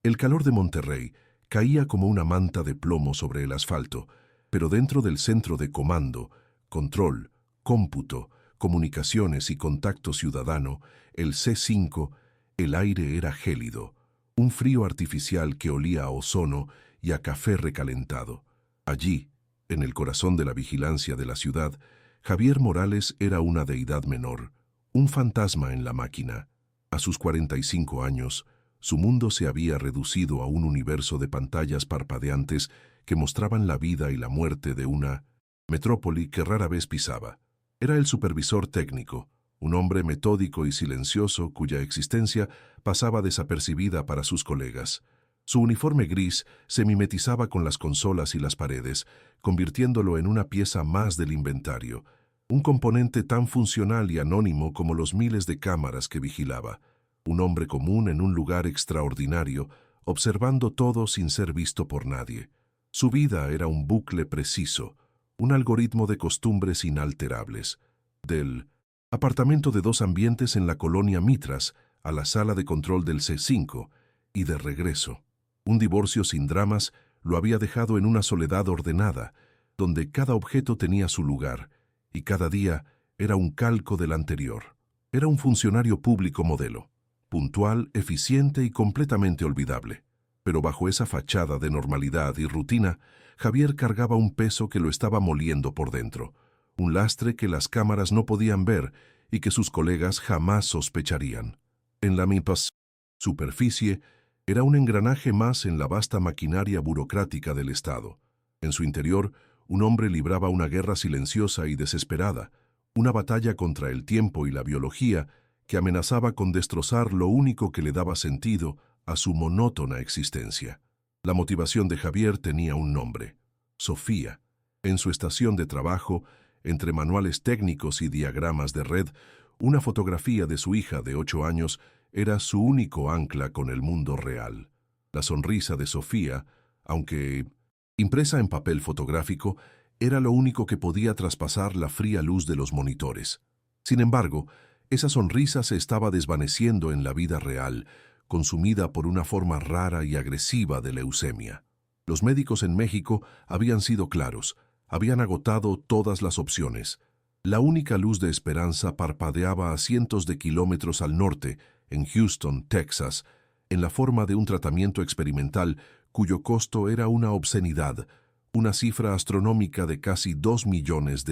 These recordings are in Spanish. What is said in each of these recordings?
El calor de Monterrey caía como una manta de plomo sobre el asfalto, pero dentro del centro de comando, control, cómputo, comunicaciones y contacto ciudadano, el C5, el aire era gélido, un frío artificial que olía a ozono y a café recalentado. Allí, en el corazón de la vigilancia de la ciudad, Javier Morales era una deidad menor, un fantasma en la máquina. A sus 45 años, su mundo se había reducido a un universo de pantallas parpadeantes que mostraban la vida y la muerte de una metrópoli que rara vez pisaba. Era el supervisor técnico, un hombre metódico y silencioso cuya existencia pasaba desapercibida para sus colegas. Su uniforme gris se mimetizaba con las consolas y las paredes, convirtiéndolo en una pieza más del inventario, un componente tan funcional y anónimo como los miles de cámaras que vigilaba. Un hombre común en un lugar extraordinario, observando todo sin ser visto por nadie. Su vida era un bucle preciso, un algoritmo de costumbres inalterables. Del apartamento de 2 ambientes en la colonia Mitras a la sala de control del C5 y de regreso. Un divorcio sin dramas lo había dejado en una soledad ordenada, donde cada objeto tenía su lugar y cada día era un calco del anterior. Era un funcionario público modelo, puntual, eficiente y completamente olvidable. Pero bajo esa fachada de normalidad y rutina, Javier cargaba un peso que lo estaba moliendo por dentro, un lastre que las cámaras no podían ver y que sus colegas jamás sospecharían. En la misma superficie, era un engranaje más en la vasta maquinaria burocrática del Estado. En su interior, un hombre libraba una guerra silenciosa y desesperada, una batalla contra el tiempo y la biología que amenazaba con destrozar lo único que le daba sentido a su monótona existencia. La motivación de Javier tenía un nombre: Sofía. En su estación de trabajo, entre manuales técnicos y diagramas de red, una fotografía de su hija de 8 años era su único ancla con el mundo real. La sonrisa de Sofía, aunque impresa en papel fotográfico, era lo único que podía traspasar la fría luz de los monitores. Sin embargo, esa sonrisa se estaba desvaneciendo en la vida real, consumida por una forma rara y agresiva de leucemia. Los médicos en México habían sido claros, habían agotado todas las opciones. La única luz de esperanza parpadeaba a cientos de kilómetros al norte, en Houston, Texas, en la forma de un tratamiento experimental cuyo costo era una obscenidad, una cifra astronómica de casi $2 millones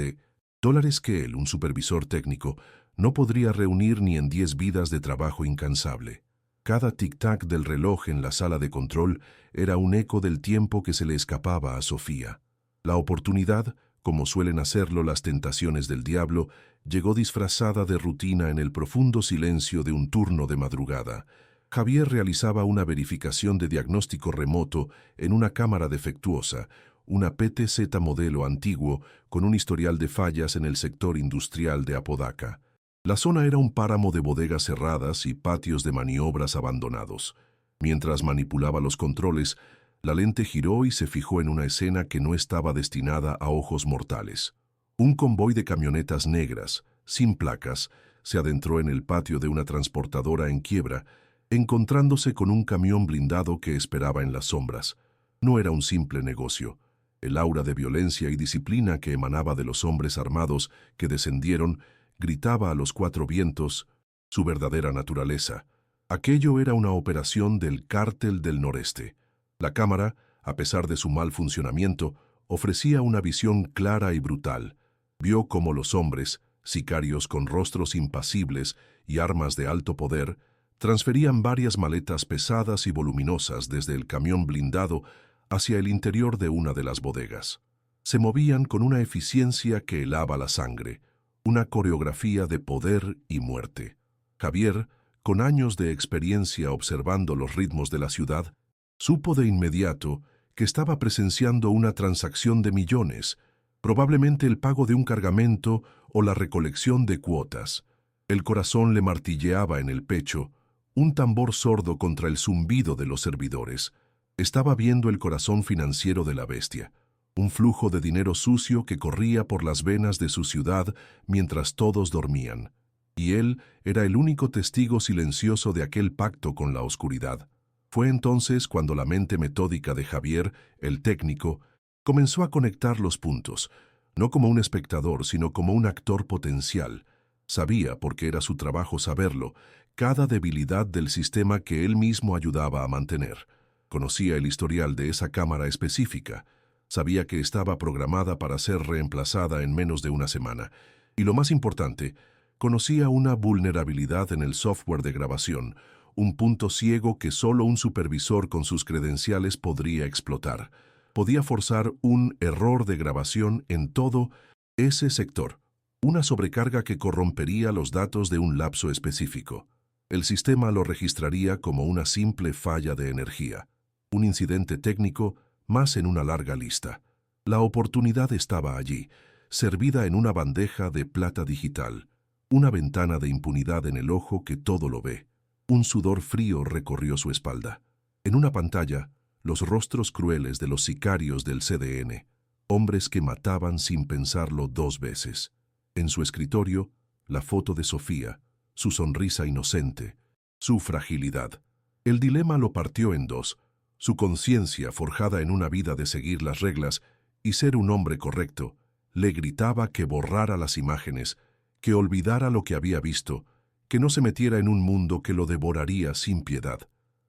que él, un supervisor técnico, no podría reunir ni en 10 vidas de trabajo incansable. Cada tic-tac del reloj en la sala de control era un eco del tiempo que se le escapaba a Sofía. La oportunidad, como suelen hacerlo las tentaciones del diablo, llegó disfrazada de rutina en el profundo silencio de un turno de madrugada. Javier realizaba una verificación de diagnóstico remoto en una cámara defectuosa, una PTZ modelo antiguo con un historial de fallas en el sector industrial de Apodaca. La zona era un páramo de bodegas cerradas y patios de maniobras abandonados. Mientras manipulaba los controles, la lente giró y se fijó en una escena que no estaba destinada a ojos mortales. Un convoy de camionetas negras, sin placas, se adentró en el patio de una transportadora en quiebra, encontrándose con un camión blindado que esperaba en las sombras. No era un simple negocio. El aura de violencia y disciplina que emanaba de los hombres armados que descendieron gritaba a los 4 vientos su verdadera naturaleza. Aquello era una operación del Cártel del Noreste. La cámara, a pesar de su mal funcionamiento, ofrecía una visión clara y brutal. Vio cómo los hombres, sicarios con rostros impasibles y armas de alto poder, transferían varias maletas pesadas y voluminosas desde el camión blindado hacia el interior de una de las bodegas. Se movían con una eficiencia que helaba la sangre, una coreografía de poder y muerte. Javier, con años de experiencia observando los ritmos de la ciudad, supo de inmediato que estaba presenciando una transacción de millones, probablemente el pago de un cargamento o la recolección de cuotas. El corazón le martilleaba en el pecho, un tambor sordo contra el zumbido de los servidores. Estaba viendo el corazón financiero de la bestia, un flujo de dinero sucio que corría por las venas de su ciudad mientras todos dormían. Y él era el único testigo silencioso de aquel pacto con la oscuridad. Fue entonces cuando la mente metódica de Javier, el técnico, comenzó a conectar los puntos, no como un espectador, sino como un actor potencial. Sabía, porque era su trabajo saberlo, cada debilidad del sistema que él mismo ayudaba a mantener. Conocía el historial de esa cámara específica. Sabía que estaba programada para ser reemplazada en menos de una semana. Y lo más importante, conocía una vulnerabilidad en el software de grabación, un punto ciego que solo un supervisor con sus credenciales podría explotar. Podía forzar un error de grabación en todo ese sector, una sobrecarga que corrompería los datos de un lapso específico. El sistema lo registraría como una simple falla de energía, un incidente técnico más en una larga lista. La oportunidad estaba allí, servida en una bandeja de plata digital, una ventana de impunidad en el ojo que todo lo ve. Un sudor frío recorrió su espalda. En una pantalla, los rostros crueles de los sicarios del CDN, hombres que mataban sin pensarlo 2 veces. En su escritorio, la foto de Sofía, su sonrisa inocente, su fragilidad. El dilema lo partió en dos: su conciencia, forjada en una vida de seguir las reglas y ser un hombre correcto, le gritaba que borrara las imágenes, que olvidara lo que había visto, que no se metiera en un mundo que lo devoraría sin piedad.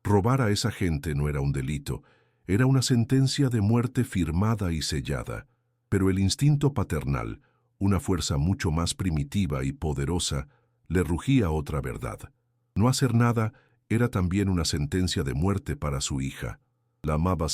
Robar a esa gente no era un delito, era una sentencia de muerte firmada y sellada. Pero el instinto paternal, una fuerza mucho más primitiva y poderosa, le rugía otra verdad. No hacer nada era también una sentencia de muerte para su hija. La amaba.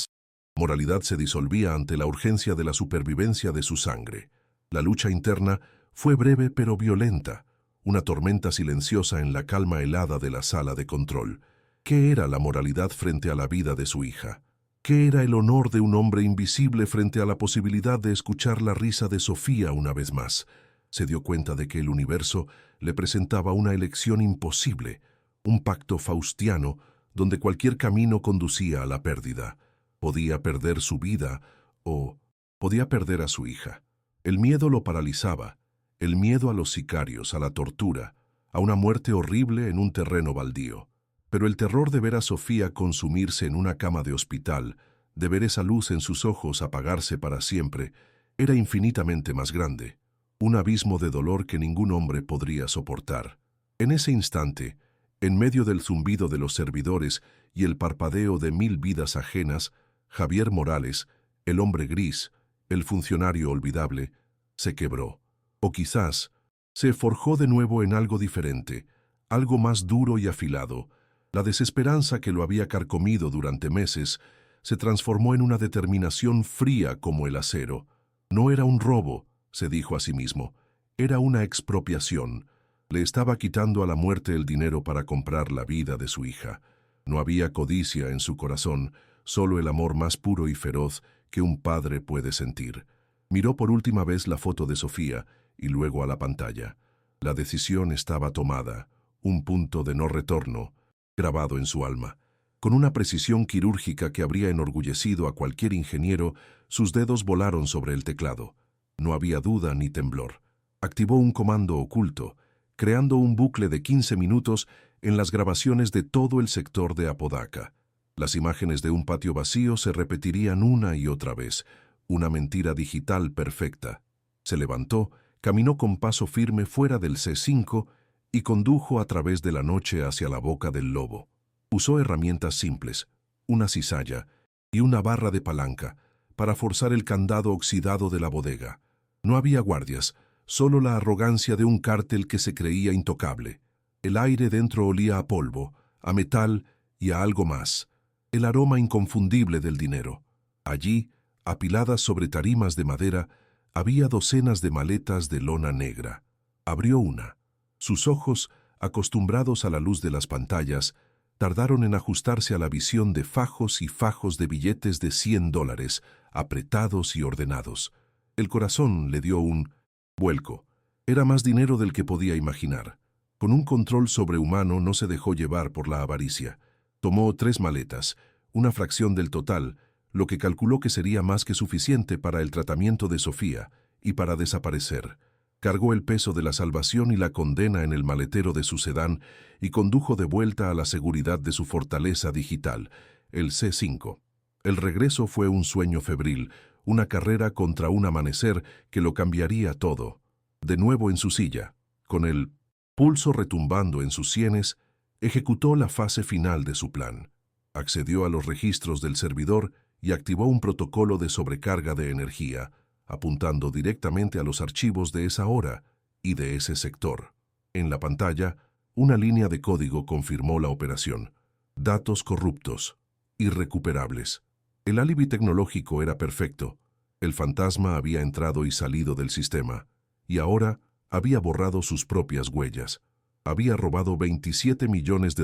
Moralidad se disolvía ante la urgencia de la supervivencia de su sangre. La lucha interna fue breve pero violenta, una tormenta silenciosa en la calma helada de la sala de control. ¿Qué era la moralidad frente a la vida de su hija? ¿Qué era el honor de un hombre invisible frente a la posibilidad de escuchar la risa de Sofía una vez más? Se dio cuenta de que el universo le presentaba una elección imposible, un pacto faustiano donde cualquier camino conducía a la pérdida. Podía perder su vida o podía perder a su hija. El miedo lo paralizaba, el miedo a los sicarios, a la tortura, a una muerte horrible en un terreno baldío. Pero el terror de ver a Sofía consumirse en una cama de hospital, de ver esa luz en sus ojos apagarse para siempre, era infinitamente más grande, un abismo de dolor que ningún hombre podría soportar. En ese instante, en medio del zumbido de los servidores y el parpadeo de 1000 vidas ajenas, Javier Morales, el hombre gris, el funcionario olvidable, se quebró. O quizás se forjó de nuevo en algo diferente, algo más duro y afilado. La desesperanza que lo había carcomido durante meses se transformó en una determinación fría como el acero. No era un robo, se dijo a sí mismo, era una expropiación. Le estaba quitando a la muerte el dinero para comprar la vida de su hija. No había codicia en su corazón, solo el amor más puro y feroz que un padre puede sentir. Miró por última vez la foto de Sofía y luego a la pantalla. La decisión estaba tomada, un punto de no retorno, grabado en su alma. Con una precisión quirúrgica que habría enorgullecido a cualquier ingeniero, sus dedos volaron sobre el teclado. No había duda ni temblor. Activó un comando oculto, creando un bucle de 15 minutos en las grabaciones de todo el sector de Apodaca. Las imágenes de un patio vacío se repetirían una y otra vez, una mentira digital perfecta. Se levantó, caminó con paso firme fuera del C5 y condujo a través de la noche hacia la boca del lobo. Usó herramientas simples, una cizalla y una barra de palanca, para forzar el candado oxidado de la bodega. No había guardias, solo la arrogancia de un cártel que se creía intocable. El aire dentro olía a polvo, a metal y a algo más. El aroma inconfundible del dinero. Allí, apiladas sobre tarimas de madera, había docenas de maletas de lona negra. Abrió una. Sus ojos, acostumbrados a la luz de las pantallas, tardaron en ajustarse a la visión de fajos y fajos de billetes de $100, apretados y ordenados. El corazón le dio un vuelco. Era más dinero del que podía imaginar. Con un control sobrehumano no se dejó llevar por la avaricia. Tomó 3 maletas, una fracción del total, lo que calculó que sería más que suficiente para el tratamiento de Sofía y para desaparecer. Cargó el peso de la salvación y la condena en el maletero de su sedán y condujo de vuelta a la seguridad de su fortaleza digital, el C5. El regreso fue un sueño febril, una carrera contra un amanecer que lo cambiaría todo. De nuevo en su silla, con el pulso retumbando en sus sienes, ejecutó la fase final de su plan. Accedió a los registros del servidor y activó un protocolo de sobrecarga de energía, apuntando directamente a los archivos de esa hora y de ese sector. En la pantalla, una línea de código confirmó la operación. Datos corruptos, irrecuperables. El álibi tecnológico era perfecto. El fantasma había entrado y salido del sistema, y ahora había borrado sus propias huellas. Había robado $27 millones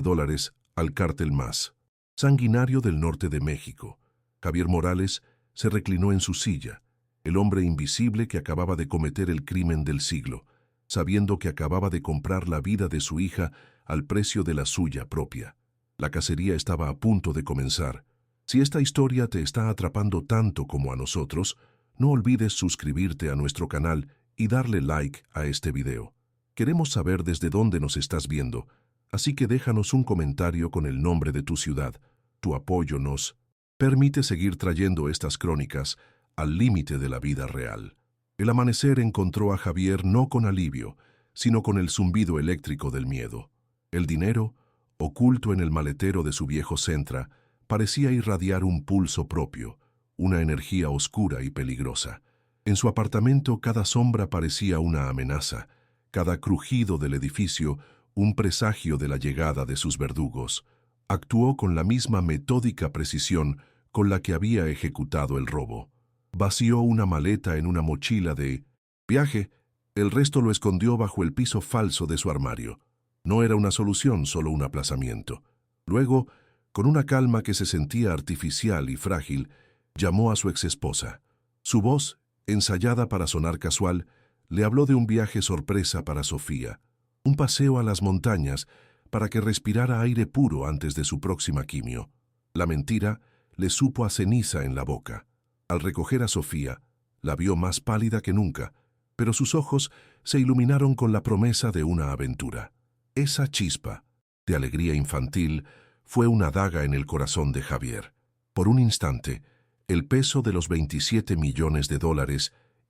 al cártel más sanguinario del norte de México. Javier Morales se reclinó en su silla, el hombre invisible que acababa de cometer el crimen del siglo, sabiendo que acababa de comprar la vida de su hija al precio de la suya propia. La cacería estaba a punto de comenzar. Si esta historia te está atrapando tanto como a nosotros, no olvides suscribirte a nuestro canal y darle like a este video. Queremos saber desde dónde nos estás viendo, así que déjanos un comentario con el nombre de tu ciudad. Tu apoyo nos permite seguir trayendo estas crónicas al límite de la vida real. El amanecer encontró a Javier no con alivio, sino con el zumbido eléctrico del miedo. El dinero, oculto en el maletero de su viejo Sentra, parecía irradiar un pulso propio, una energía oscura y peligrosa. En su apartamento cada sombra parecía una amenaza, cada crujido del edificio un presagio de la llegada de sus verdugos. Actuó con la misma metódica precisión con la que había ejecutado el robo. Vació una maleta en una mochila de viaje, el resto lo escondió bajo el piso falso de su armario. No era una solución, solo un aplazamiento. Luego, con una calma que se sentía artificial y frágil, llamó a su exesposa. Su voz, ensayada para sonar casual, le habló de un viaje sorpresa para Sofía, un paseo a las montañas para que respirara aire puro antes de su próxima quimio. La mentira le supo a ceniza en la boca. Al recoger a Sofía, la vio más pálida que nunca, pero sus ojos se iluminaron con la promesa de una aventura. Esa chispa de alegría infantil fue una daga en el corazón de Javier. Por un instante, el peso de los $27 millones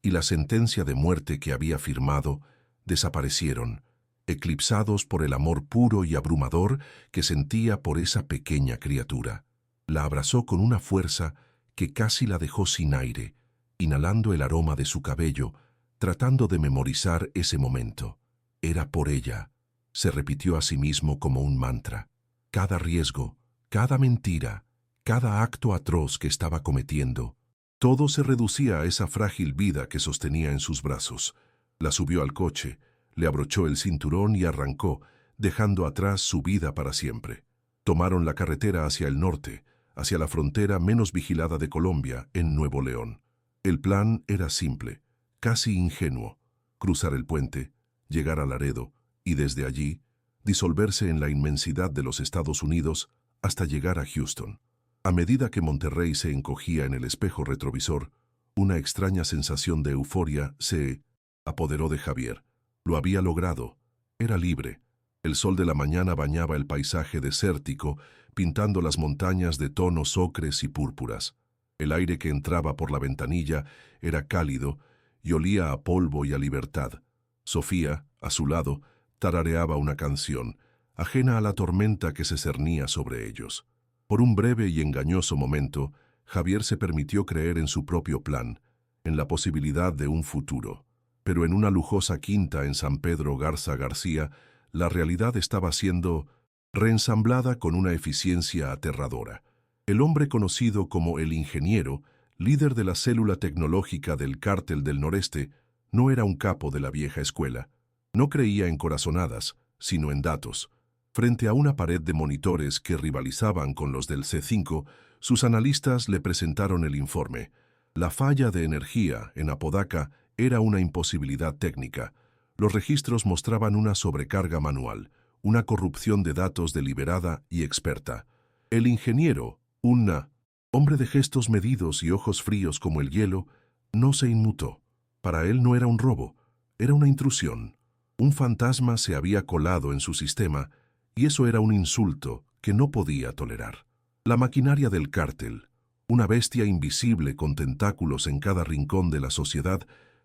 y la sentencia de muerte que había firmado desaparecieron, eclipsados por el amor puro y abrumador que sentía por esa pequeña criatura. La abrazó con una fuerza que casi la dejó sin aire, inhalando el aroma de su cabello, tratando de memorizar ese momento. Era por ella, se repitió a sí mismo como un mantra. Cada riesgo, cada mentira, cada acto atroz que estaba cometiendo, todo se reducía a esa frágil vida que sostenía en sus brazos. La subió al coche, le abrochó el cinturón y arrancó, dejando atrás su vida para siempre. Tomaron la carretera hacia el norte, hacia la frontera menos vigilada de Colombia, en Nuevo León. El plan era simple, casi ingenuo: cruzar el puente, llegar a Laredo y desde allí disolverse en la inmensidad de los Estados Unidos hasta llegar a Houston. A medida que Monterrey se encogía en el espejo retrovisor, una extraña sensación de euforia se apoderó de Javier. Lo había logrado. Era libre. El sol de la mañana bañaba el paisaje desértico, pintando las montañas de tonos ocres y púrpuras. El aire que entraba por la ventanilla era cálido y olía a polvo y a libertad. Sofía, a su lado, tarareaba una canción, ajena a la tormenta que se cernía sobre ellos. Por un breve y engañoso momento, Javier se permitió creer en su propio plan, en la posibilidad de un futuro. Pero en una lujosa quinta en San Pedro Garza García, la realidad estaba siendo reensamblada con una eficiencia aterradora. El hombre conocido como el ingeniero, líder de la célula tecnológica del Cártel del Noreste, no era un capo de la vieja escuela. No creía en corazonadas, sino en datos. Frente a una pared de monitores que rivalizaban con los del C5, sus analistas le presentaron el informe. La falla de energía en Apodaca era una imposibilidad técnica. Los registros mostraban una sobrecarga manual, una corrupción de datos deliberada y experta. El ingeniero, un hombre de gestos medidos y ojos fríos como el hielo, no se inmutó. Para él no era un robo, Era una intrusión. Un fantasma se había colado en su sistema y eso era un insulto que no podía tolerar. La maquinaria del cártel, una bestia invisible con tentáculos en cada rincón de la sociedad,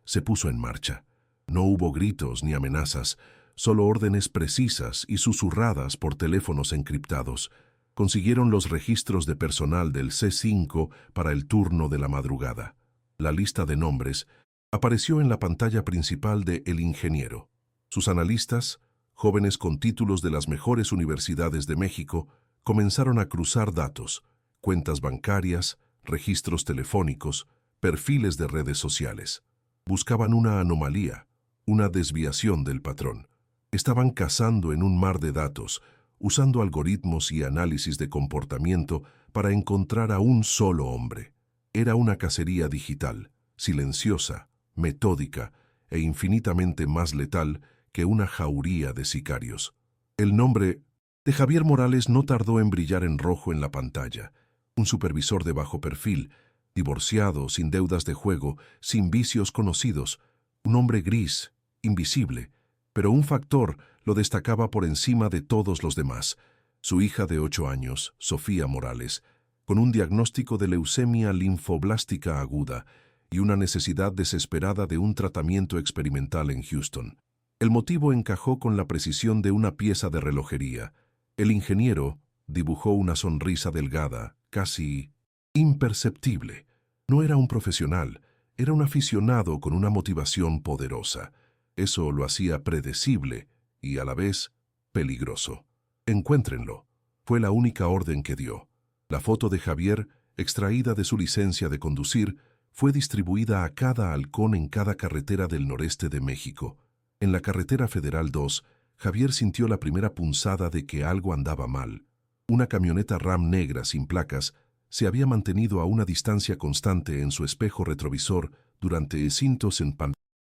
se puso en marcha. No hubo gritos ni amenazas, solo órdenes precisas y susurradas por teléfonos encriptados. Consiguieron los registros de personal del C5 para el turno de la madrugada. La lista de nombres apareció en la pantalla principal de El Ingeniero. Sus analistas, jóvenes con títulos de las mejores universidades de México, comenzaron a cruzar datos, cuentas bancarias, registros telefónicos, perfiles de redes sociales. Buscaban una anomalía, una desviación del patrón. Estaban cazando en un mar de datos, usando algoritmos y análisis de comportamiento para encontrar a un solo hombre. Era una cacería digital, silenciosa, metódica e infinitamente más letal que una jauría de sicarios. El nombre de Javier Morales no tardó en brillar en rojo en la pantalla. Un supervisor de bajo perfil, divorciado, sin deudas de juego, sin vicios conocidos, un hombre gris, invisible, pero un factor lo destacaba por encima de todos los demás. Su hija de 8 años, Sofía Morales, con un diagnóstico de leucemia linfoblástica aguda y una necesidad desesperada de un tratamiento experimental en Houston. El motivo encajó con la precisión de una pieza de relojería. El ingeniero dibujó una sonrisa delgada, casi imperceptible. No era un profesional, era un aficionado con una motivación poderosa. Eso lo hacía predecible y a la vez peligroso. Encuéntrenlo. Fue la única orden que dio. La foto de Javier, extraída de su licencia de conducir, fue distribuida a cada halcón en cada carretera del noreste de México. En la carretera Federal 2, Javier sintió la primera punzada de que algo andaba mal. Una camioneta Ram negra sin placas se había mantenido a una distancia constante en su espejo retrovisor durante cintos en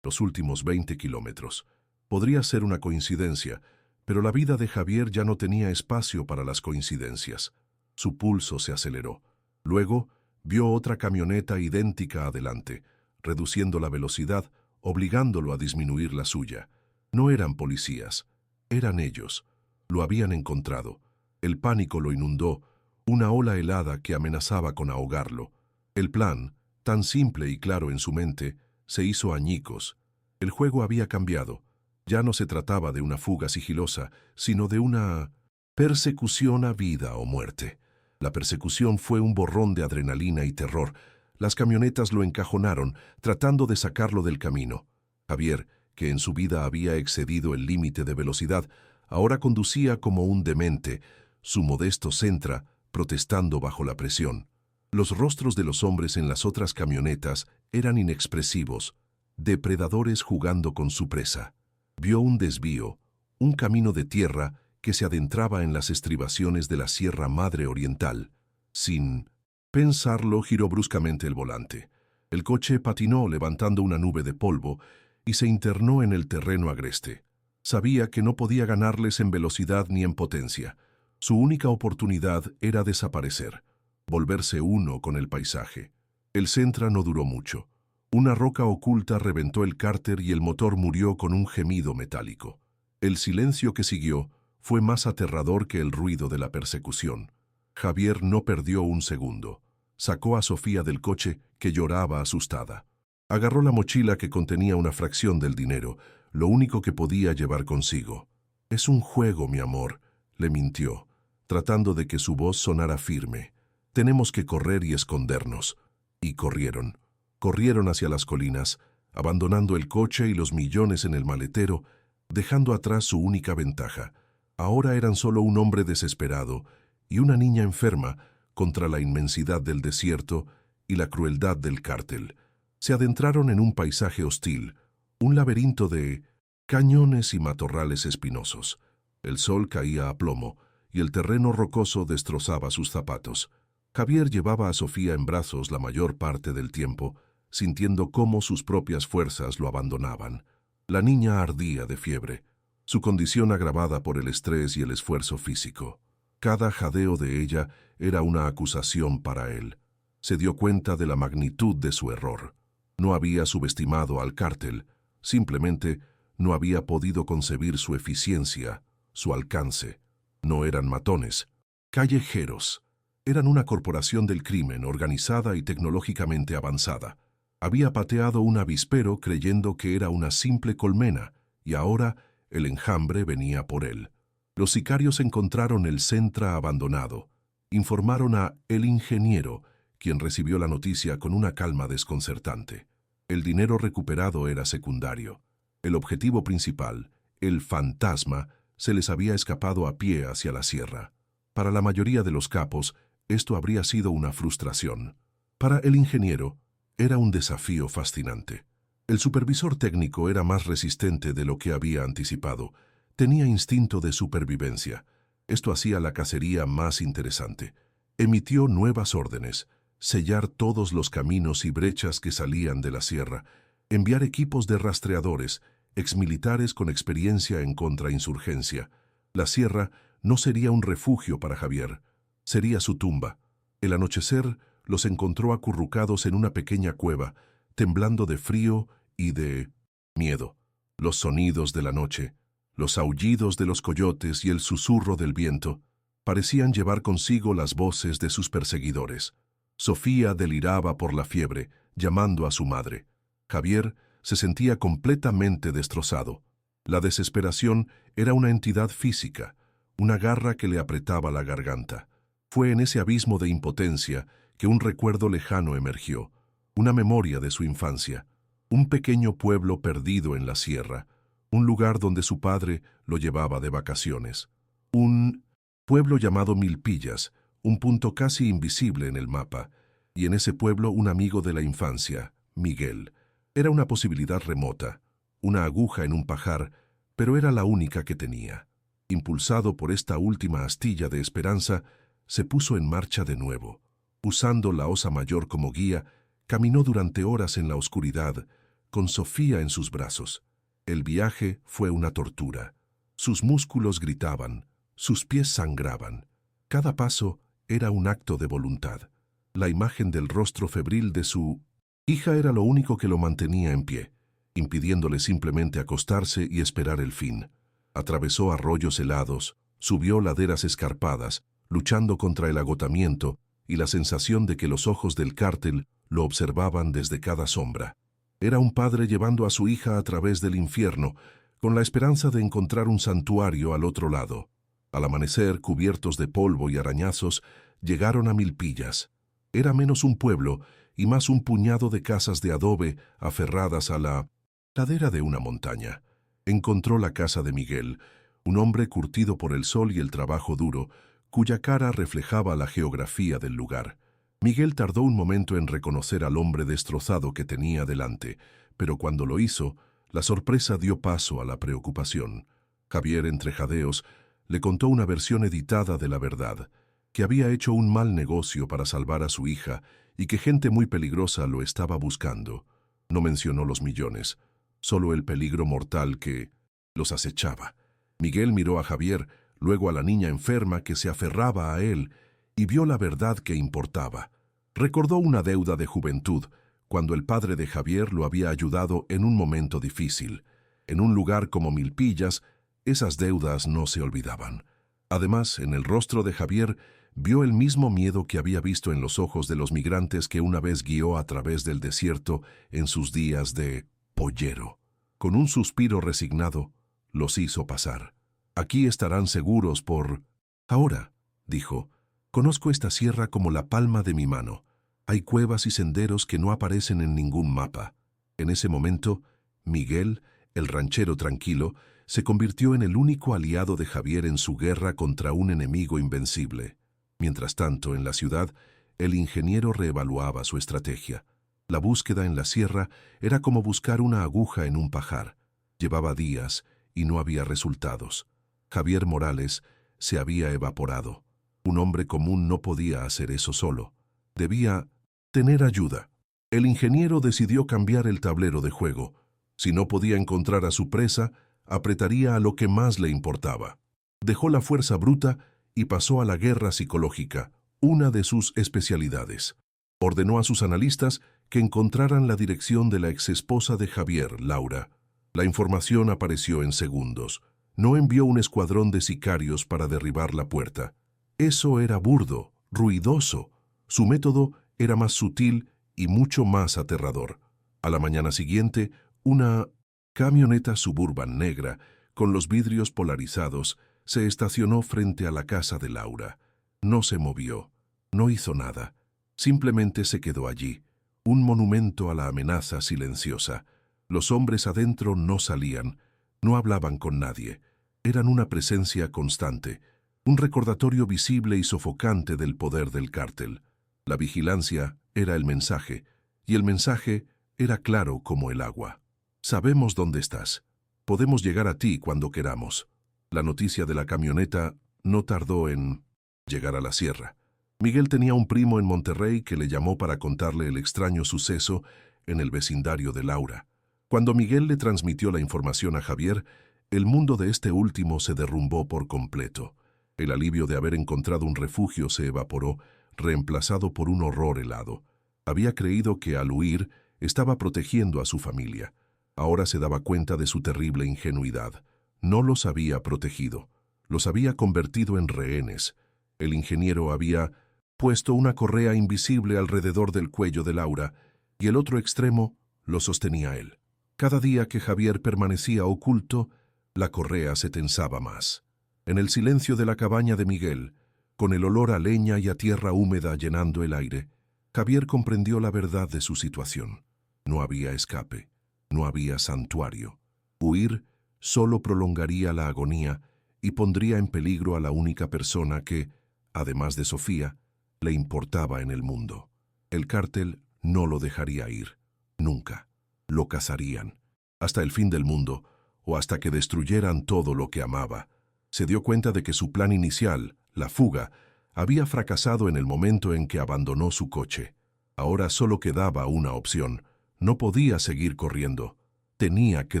los últimos 20 kilómetros. Podría ser una coincidencia, pero la vida de Javier ya no tenía espacio para las coincidencias. Su pulso se aceleró. Luego, vio otra camioneta idéntica adelante, reduciendo la velocidad, obligándolo a disminuir la suya. No eran policías, eran ellos. Lo habían encontrado. El pánico lo inundó, una ola helada que amenazaba con ahogarlo. El plan, tan simple y claro en su mente, se hizo añicos. El juego había cambiado. Ya no se trataba de una fuga sigilosa, sino de una persecución a vida o muerte. La persecución fue un borrón de adrenalina y terror. Las camionetas lo encajonaron, tratando de sacarlo del camino. Javier, que en su vida había excedido el límite de velocidad, ahora conducía como un demente, su modesto Sentra protestando bajo la presión. Los rostros de los hombres en las otras camionetas eran inexpresivos, depredadores jugando con su presa. Vio un desvío, un camino de tierra que se adentraba en las estribaciones de la Sierra Madre Oriental. Sin pensarlo, giró bruscamente el volante. El coche patinó levantando una nube de polvo y se internó en el terreno agreste. Sabía que no podía ganarles en velocidad ni en potencia. Su única oportunidad era desaparecer, volverse uno con el paisaje. El Sentra no duró mucho. Una roca oculta reventó el cárter y el motor murió con un gemido metálico. El silencio que siguió fue más aterrador que el ruido de la persecución. Javier no perdió un segundo. Sacó a Sofía del coche, que lloraba asustada. Agarró la mochila que contenía una fracción del dinero, lo único que podía llevar consigo. «Es un juego, mi amor», le mintió, tratando de que su voz sonara firme. «Tenemos que correr y escondernos». Y corrieron. Corrieron hacia las colinas, abandonando el coche y los millones en el maletero, dejando atrás su única ventaja. Ahora eran solo un hombre desesperado y una niña enferma contra la inmensidad del desierto y la crueldad del cártel. Se adentraron en un paisaje hostil, un laberinto de cañones y matorrales espinosos. El sol caía a plomo y el terreno rocoso destrozaba sus zapatos. Javier llevaba a Sofía en brazos la mayor parte del tiempo, sintiendo cómo sus propias fuerzas lo abandonaban. La niña ardía de fiebre, su condición agravada por el estrés y el esfuerzo físico. Cada jadeo de ella era una acusación para él. Se dio cuenta de la magnitud de su error. No había subestimado al cártel, Simplemente no había podido concebir su eficiencia, su alcance. No eran matones, callejeros. Eran una corporación del crimen organizada y tecnológicamente avanzada. Había pateado un avispero creyendo que era una simple colmena, y ahora el enjambre venía por él. Los sicarios encontraron el Centra abandonado. Informaron a el ingeniero, quien recibió la noticia con una calma desconcertante. El dinero recuperado era secundario. El objetivo principal, el fantasma, se les había escapado a pie hacia la sierra. Para la mayoría de los capos, esto habría sido una frustración. Para el ingeniero, era un desafío fascinante. El supervisor técnico era más resistente de lo que había anticipado. Tenía instinto de supervivencia. Esto hacía la cacería más interesante. Emitió nuevas órdenes: sellar todos los caminos y brechas que salían de la sierra, enviar equipos de rastreadores, exmilitares con experiencia en contrainsurgencia. La sierra no sería un refugio para Javier, sería su tumba. El anochecer los encontró acurrucados en una pequeña cueva, temblando de frío y de miedo. Los sonidos de la noche, los aullidos de los coyotes y el susurro del viento parecían llevar consigo las voces de sus perseguidores. Sofía deliraba por la fiebre, llamando a su madre. Javier se sentía completamente destrozado. La desesperación era una entidad física, una garra que le apretaba la garganta. Fue en ese abismo de impotencia que un recuerdo lejano emergió, una memoria de su infancia, un pequeño pueblo perdido en la sierra, un lugar donde su padre lo llevaba de vacaciones. Un pueblo llamado Milpillas, un punto casi invisible en el mapa, y en ese pueblo un amigo de la infancia, Miguel. Era una posibilidad remota, una aguja en un pajar, pero era la única que tenía. Impulsado por esta última astilla de esperanza, se puso en marcha de nuevo. Usando la Osa Mayor como guía, caminó durante horas en la oscuridad, con Sofía en sus brazos. El viaje fue una tortura. Sus músculos gritaban, sus pies sangraban. Cada paso era un acto de voluntad. La imagen del rostro febril de su hija era lo único que lo mantenía en pie, impidiéndole simplemente acostarse y esperar el fin. Atravesó arroyos helados, subió laderas escarpadas, luchando contra el agotamiento y la sensación de que los ojos del cártel lo observaban desde cada sombra. Era un padre llevando a su hija a través del infierno, con la esperanza de encontrar un santuario al otro lado. Al amanecer, cubiertos de polvo y arañazos, llegaron a Milpillas. Era menos un pueblo y más un puñado de casas de adobe aferradas a la ladera de una montaña. Encontró la casa de Miguel, un hombre curtido por el sol y el trabajo duro, cuya cara reflejaba la geografía del lugar. Miguel tardó un momento en reconocer al hombre destrozado que tenía delante, pero cuando lo hizo, la sorpresa dio paso a la preocupación. Javier, entre jadeos, le contó una versión editada de la verdad, que había hecho un mal negocio para salvar a su hija y que gente muy peligrosa lo estaba buscando. No mencionó los millones, solo el peligro mortal que los acechaba. Miguel miró a Javier, luego a la niña enferma que se aferraba a él, y vio la verdad que importaba. Recordó una deuda de juventud, cuando el padre de Javier lo había ayudado en un momento difícil. En un lugar como Milpillas, esas deudas no se olvidaban. Además, en el rostro de Javier vio el mismo miedo que había visto en los ojos de los migrantes que una vez guió a través del desierto en sus días de pollero. Con un suspiro resignado, los hizo pasar. Aquí estarán seguros por ahora, dijo. Conozco esta sierra como la palma de mi mano. Hay cuevas y senderos que no aparecen en ningún mapa. En ese momento, Miguel, el ranchero tranquilo, se convirtió en el único aliado de Javier en su guerra contra un enemigo invencible. Mientras tanto, en la ciudad, el ingeniero reevaluaba su estrategia. La búsqueda en la sierra era como buscar una aguja en un pajar. Llevaba días y no había resultados. Javier Morales se había evaporado. Un hombre común no podía hacer eso solo. Debía tener ayuda. El ingeniero decidió cambiar el tablero de juego. Si no podía encontrar a su presa, apretaría a lo que más le importaba. Dejó la fuerza bruta y pasó a la guerra psicológica, una de sus especialidades. Ordenó a sus analistas que encontraran la dirección de la exesposa de Javier, Laura. La información apareció en segundos. No envió un escuadrón de sicarios para derribar la puerta. Eso era burdo, ruidoso. Su método era más sutil y mucho más aterrador. A la mañana siguiente, una camioneta Suburban negra, con los vidrios polarizados, se estacionó frente a la casa de Laura. No se movió, no hizo nada. Simplemente se quedó allí, un monumento a la amenaza silenciosa. Los hombres adentro no salían, no hablaban con nadie. Eran una presencia constante, un recordatorio visible y sofocante del poder del cártel. La vigilancia era el mensaje, y el mensaje era claro como el agua. Sabemos dónde estás. Podemos llegar a ti cuando queramos. La noticia de la camioneta no tardó en llegar a la sierra. Miguel tenía un primo en Monterrey que le llamó para contarle el extraño suceso en el vecindario de Laura. Cuando Miguel le transmitió la información a Javier, el mundo de este último se derrumbó por completo. El alivio de haber encontrado un refugio se evaporó, reemplazado por un horror helado. Había creído que al huir estaba protegiendo a su familia. Ahora se daba cuenta de su terrible ingenuidad. No los había protegido, los había convertido en rehenes. El ingeniero había puesto una correa invisible alrededor del cuello de Laura y el otro extremo lo sostenía él. Cada día que Javier permanecía oculto, la correa se tensaba más. En el silencio de la cabaña de Miguel, con el olor a leña y a tierra húmeda llenando el aire, Javier comprendió la verdad de su situación. No había escape, no había santuario. Huir solo prolongaría la agonía y pondría en peligro a la única persona que, además de Sofía, le importaba en el mundo. El cártel no lo dejaría ir, nunca. Lo cazarían, hasta el fin del mundo, o hasta que destruyeran todo lo que amaba. Se dio cuenta de que su plan inicial, la fuga, había fracasado en el momento en que abandonó su coche. Ahora solo quedaba una opción. No podía seguir corriendo. Tenía que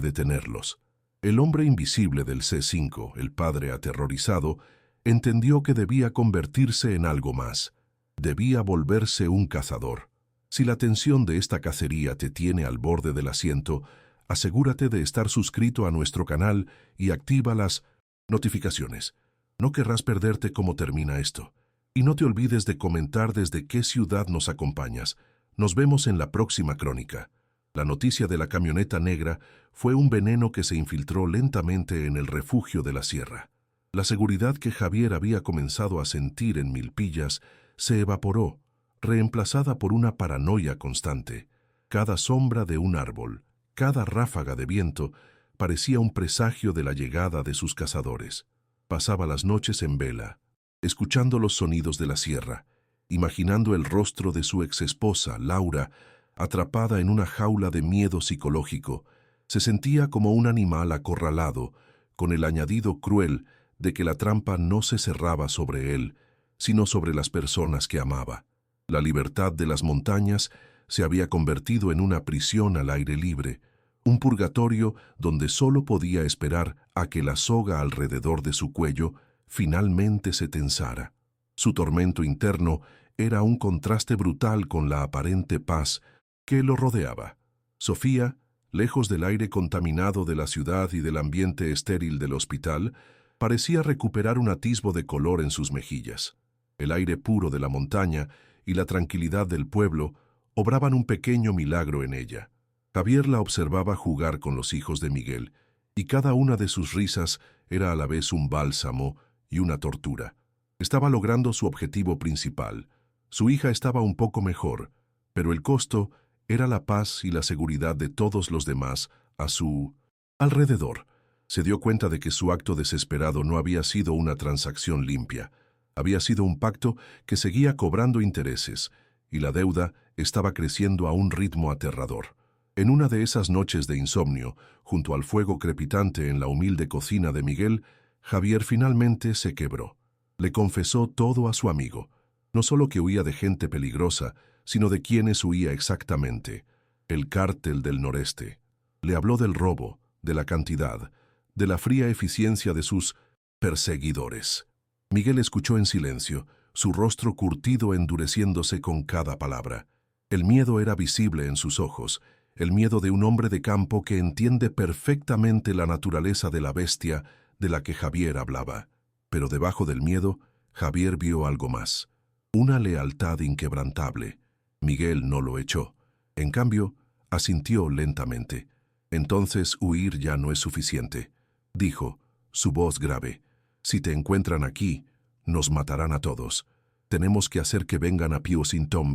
detenerlos. El hombre invisible del C5, el padre aterrorizado, entendió que debía convertirse en algo más. Debía volverse un cazador. Si la tensión de esta cacería te tiene al borde del asiento, asegúrate de estar suscrito a nuestro canal y activa las notificaciones. No querrás perderte cómo termina esto. Y no te olvides de comentar desde qué ciudad nos acompañas. Nos vemos en la próxima crónica. La noticia de la camioneta negra fue un veneno que se infiltró lentamente en el refugio de la sierra. La seguridad que Javier había comenzado a sentir en Milpillas se evaporó, reemplazada por una paranoia constante. Cada sombra de un árbol, cada ráfaga de viento, parecía un presagio de la llegada de sus cazadores. Pasaba las noches en vela, escuchando los sonidos de la sierra, imaginando el rostro de su exesposa, Laura, atrapada en una jaula de miedo psicológico. Se sentía como un animal acorralado, con el añadido cruel de que la trampa no se cerraba sobre él, sino sobre las personas que amaba. La libertad de las montañas se había convertido en una prisión al aire libre, un purgatorio donde solo podía esperar a que la soga alrededor de su cuello finalmente se tensara. Su tormento interno era un contraste brutal con la aparente paz que lo rodeaba. Sofía, lejos del aire contaminado de la ciudad y del ambiente estéril del hospital, parecía recuperar un atisbo de color en sus mejillas. El aire puro de la montaña y la tranquilidad del pueblo obraban un pequeño milagro en ella. Javier la observaba jugar con los hijos de Miguel, y cada una de sus risas era a la vez un bálsamo y una tortura. Estaba logrando su objetivo principal. Su hija estaba un poco mejor, pero el costo era la paz y la seguridad de todos los demás a su alrededor. Se dio cuenta de que su acto desesperado no había sido una transacción limpia. Había sido un pacto que seguía cobrando intereses, y la deuda estaba creciendo a un ritmo aterrador. En una de esas noches de insomnio, junto al fuego crepitante en la humilde cocina de Miguel, Javier finalmente se quebró. Le confesó todo a su amigo. No solo que huía de gente peligrosa, sino de quienes huía exactamente. El cártel del noreste. Le habló del robo, de la cantidad, de la fría eficiencia de sus perseguidores. Miguel escuchó en silencio, su rostro curtido endureciéndose con cada palabra. El miedo era visible en sus ojos, el miedo de un hombre de campo que entiende perfectamente la naturaleza de la bestia de la que Javier hablaba. Pero debajo del miedo, Javier vio algo más, una lealtad inquebrantable. Miguel no lo echó. En cambio, asintió lentamente. Entonces huir ya no es suficiente, dijo, su voz grave. Si te encuentran aquí, nos matarán a todos. Tenemos que hacer que vengan a Pío sin Tom.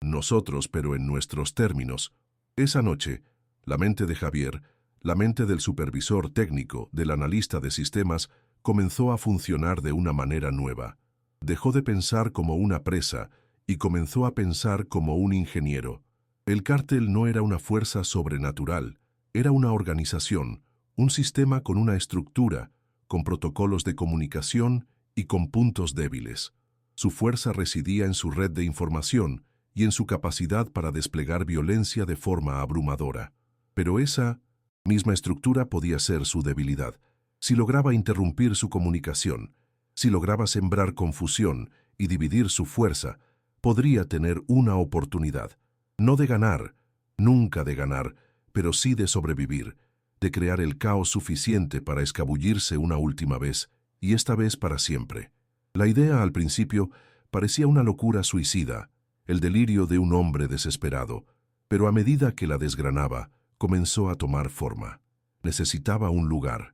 Nosotros, pero en nuestros términos. Esa noche, la mente de Javier, la mente del supervisor técnico, del analista de sistemas, comenzó a funcionar de una manera nueva. Dejó de pensar como una presa y comenzó a pensar como un ingeniero. El cártel no era una fuerza sobrenatural, era una organización, un sistema con una estructura, con protocolos de comunicación y con puntos débiles. Su fuerza residía en su red de información y en su capacidad para desplegar violencia de forma abrumadora. Pero esa misma estructura podía ser su debilidad. Si lograba interrumpir su comunicación, si lograba sembrar confusión y dividir su fuerza, podría tener una oportunidad. No de ganar, nunca de ganar, pero sí de sobrevivir, de crear el caos suficiente para escabullirse una última vez, y esta vez para siempre. La idea al principio parecía una locura suicida, el delirio de un hombre desesperado, pero a medida que la desgranaba, comenzó a tomar forma. Necesitaba un lugar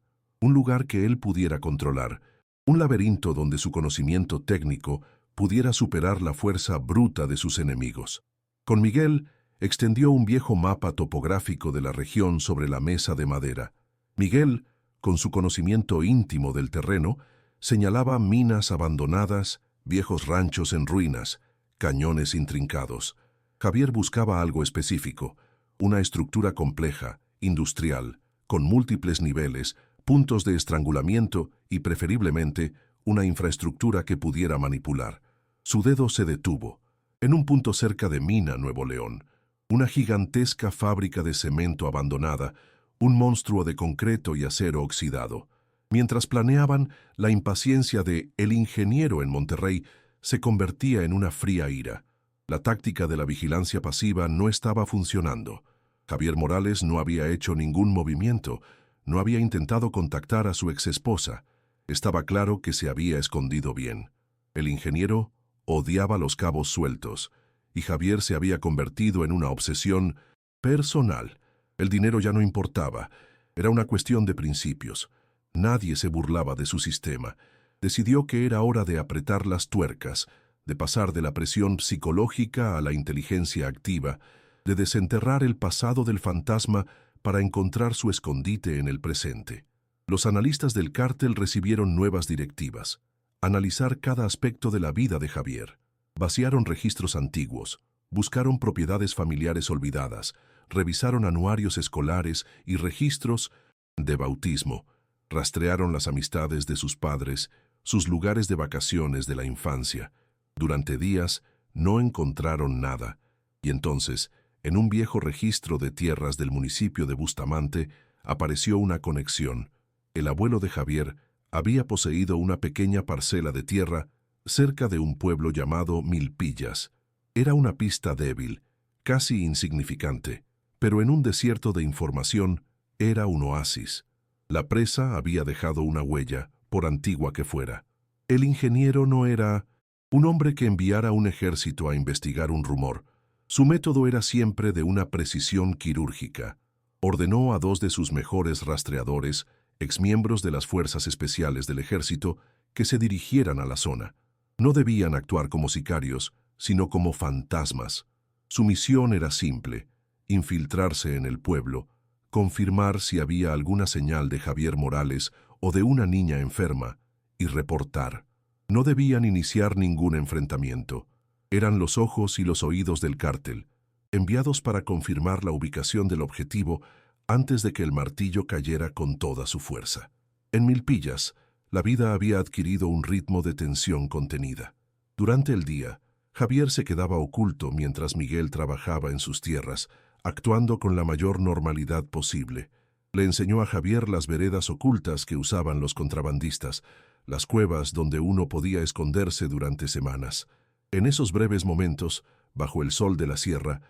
que él pudiera controlar, un laberinto donde su conocimiento técnico pudiera superar la fuerza bruta de sus enemigos. Con Miguel, extendió un viejo mapa topográfico de la región sobre la mesa de madera. Miguel, con su conocimiento íntimo del terreno, señalaba minas abandonadas, viejos ranchos en ruinas, cañones intrincados. Javier buscaba algo específico, una estructura compleja, industrial, con múltiples niveles, puntos de estrangulamiento y, preferiblemente, una infraestructura que pudiera manipular. Su dedo se detuvo, en un punto cerca de Mina, Nuevo León, una gigantesca fábrica de cemento abandonada, un monstruo de concreto y acero oxidado. Mientras planeaban, la impaciencia de el ingeniero en Monterrey se convertía en una fría ira. La táctica de la vigilancia pasiva no estaba funcionando. Javier Morales no había hecho ningún movimiento, no había intentado contactar a su exesposa. Estaba claro que se había escondido bien. El ingeniero odiaba los cabos sueltos, y Javier se había convertido en una obsesión personal. El dinero ya no importaba, era una cuestión de principios. Nadie se burlaba de su sistema. Decidió que era hora de apretar las tuercas, de pasar de la presión psicológica a la inteligencia activa, de desenterrar el pasado del fantasma para encontrar su escondite en el presente. Los analistas del cártel recibieron nuevas directivas. Analizar cada aspecto de la vida de Javier. Vaciaron registros antiguos, buscaron propiedades familiares olvidadas, revisaron anuarios escolares y registros de bautismo, rastrearon las amistades de sus padres, sus lugares de vacaciones de la infancia. Durante días no encontraron nada, y entonces, en un viejo registro de tierras del municipio de Bustamante, apareció una conexión. El abuelo de Javier había poseído una pequeña parcela de tierra cerca de un pueblo llamado Milpillas. Era una pista débil, casi insignificante, pero en un desierto de información era un oasis. La presa había dejado una huella, por antigua que fuera. El ingeniero no era un hombre que enviara un ejército a investigar un rumor. Su método era siempre de una precisión quirúrgica. Ordenó a dos de sus mejores rastreadores, exmiembros de las fuerzas especiales del ejército, que se dirigieran a la zona. No debían actuar como sicarios, sino como fantasmas. Su misión era simple: infiltrarse en el pueblo, confirmar si había alguna señal de Javier Morales o de una niña enferma, y reportar. No debían iniciar ningún enfrentamiento. Eran los ojos y los oídos del cártel, enviados para confirmar la ubicación del objetivo antes de que el martillo cayera con toda su fuerza. En Milpillas, la vida había adquirido un ritmo de tensión contenida. Durante el día, Javier se quedaba oculto mientras Miguel trabajaba en sus tierras, actuando con la mayor normalidad posible. Le enseñó a Javier las veredas ocultas que usaban los contrabandistas, las cuevas donde uno podía esconderse durante semanas. En esos breves momentos, bajo el sol de la sierra,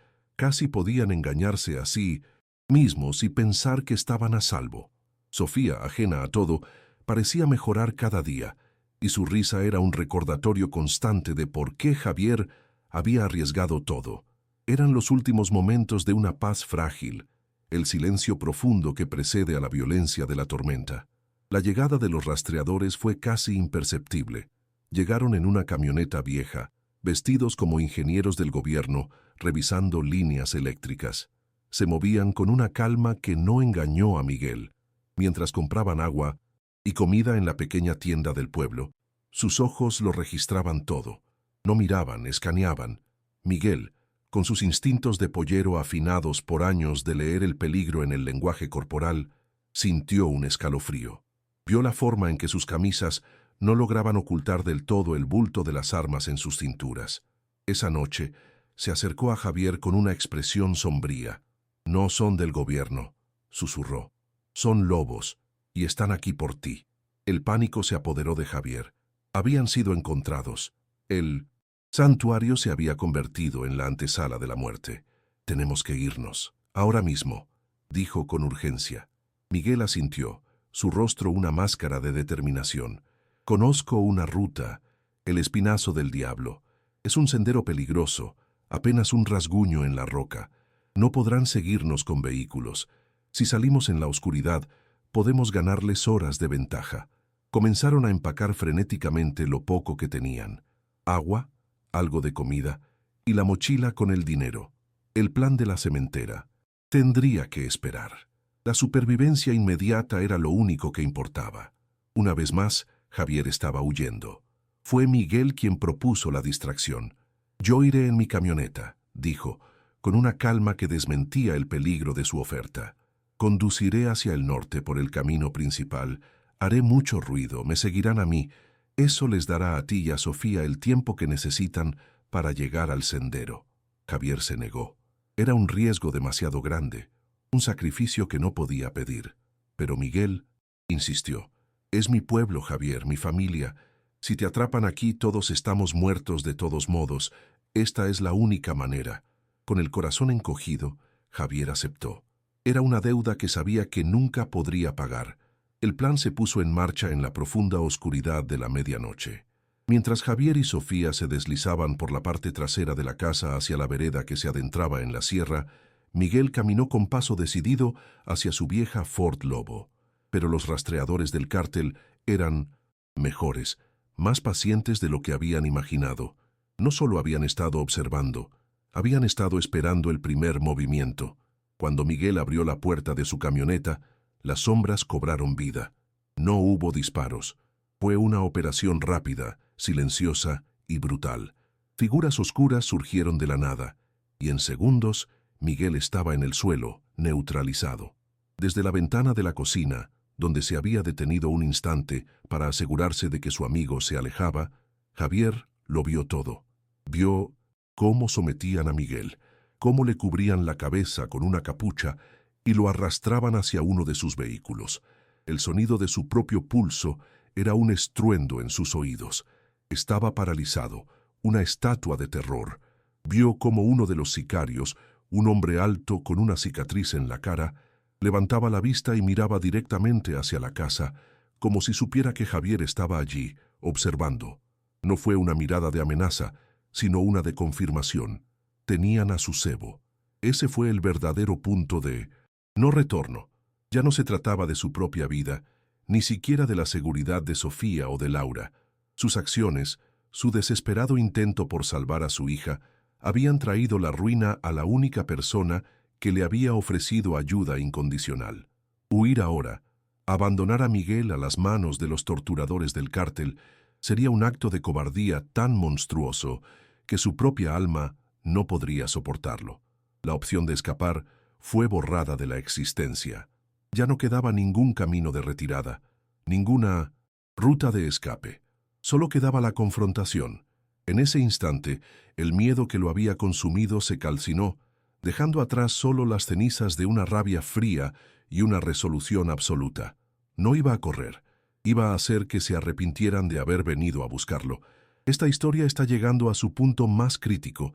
casi podían engañarse a sí mismos y pensar que estaban a salvo. Sofía, ajena a todo, parecía mejorar cada día, y su risa era un recordatorio constante de por qué Javier había arriesgado todo. Eran los últimos momentos de una paz frágil, el silencio profundo que precede a la violencia de la tormenta. La llegada de los rastreadores fue casi imperceptible. Llegaron en una camioneta vieja, vestidos como ingenieros del gobierno, revisando líneas eléctricas. Se movían con una calma que no engañó a Miguel. Mientras compraban agua y comida en la pequeña tienda del pueblo, sus ojos lo registraban todo. No miraban, escaneaban. Miguel, con sus instintos de pollero afinados por años de leer el peligro en el lenguaje corporal, sintió un escalofrío. Vio la forma en que sus camisas no lograban ocultar del todo el bulto de las armas en sus cinturas. Esa noche se acercó a Javier con una expresión sombría. «No son del gobierno», susurró. «Son lobos, y están aquí por ti». El pánico se apoderó de Javier. Habían sido encontrados. El santuario se había convertido en la antesala de la muerte. «Tenemos que irnos, ahora mismo», dijo con urgencia. Miguel asintió, su rostro una máscara de determinación. «Conozco una ruta, el Espinazo del Diablo. Es un sendero peligroso, apenas un rasguño en la roca. No podrán seguirnos con vehículos. Si salimos en la oscuridad, podemos ganarles horas de ventaja». Comenzaron a empacar frenéticamente lo poco que tenían. Agua, algo de comida y la mochila con el dinero. El plan de la cementera. Tendría que esperar. La supervivencia inmediata era lo único que importaba. Una vez más, Javier estaba huyendo. Fue Miguel quien propuso la distracción. «Yo iré en mi camioneta», dijo, con una calma que desmentía el peligro de su oferta. «Conduciré hacia el norte por el camino principal. Haré mucho ruido, me seguirán a mí. Eso les dará a ti y a Sofía el tiempo que necesitan para llegar al sendero». Javier se negó. Era un riesgo demasiado grande, un sacrificio que no podía pedir. Pero Miguel insistió. «Es mi pueblo, Javier, mi familia. Si te atrapan aquí, todos estamos muertos de todos modos. Esta es la única manera». Con el corazón encogido, Javier aceptó. Era una deuda que sabía que nunca podría pagar. El plan se puso en marcha en la profunda oscuridad de la medianoche. Mientras Javier y Sofía se deslizaban por la parte trasera de la casa hacia la vereda que se adentraba en la sierra, Miguel caminó con paso decidido hacia su vieja Ford Lobo. Pero los rastreadores del cártel eran mejores, más pacientes de lo que habían imaginado. No solo habían estado observando, habían estado esperando el primer movimiento. Cuando Miguel abrió la puerta de su camioneta, las sombras cobraron vida. No hubo disparos. Fue una operación rápida, silenciosa y brutal. Figuras oscuras surgieron de la nada, y en segundos Miguel estaba en el suelo, neutralizado. Desde la ventana de la cocina, donde se había detenido un instante para asegurarse de que su amigo se alejaba, Javier lo vio todo. Vio cómo sometían a Miguel, cómo le cubrían la cabeza con una capucha y lo arrastraban hacia uno de sus vehículos. El sonido de su propio pulso era un estruendo en sus oídos. Estaba paralizado, una estatua de terror. Vio cómo uno de los sicarios, un hombre alto con una cicatriz en la cara, levantaba la vista y miraba directamente hacia la casa, como si supiera que Javier estaba allí, observando. No fue una mirada de amenaza, sino una de confirmación. Tenían a su cebo. Ese fue el verdadero punto de no retorno. Ya no se trataba de su propia vida, ni siquiera de la seguridad de Sofía o de Laura. Sus acciones, su desesperado intento por salvar a su hija, habían traído la ruina a la única persona que le había ofrecido ayuda incondicional. Huir ahora, abandonar a Miguel a las manos de los torturadores del cártel, sería un acto de cobardía tan monstruoso que su propia alma no podría soportarlo. La opción de escapar fue borrada de la existencia. Ya no quedaba ningún camino de retirada, ninguna ruta de escape. Solo quedaba la confrontación. En ese instante, el miedo que lo había consumido se calcinó, dejando atrás solo las cenizas de una rabia fría y una resolución absoluta. No iba a correr, iba a hacer que se arrepintieran de haber venido a buscarlo. Esta historia está llegando a su punto más crítico.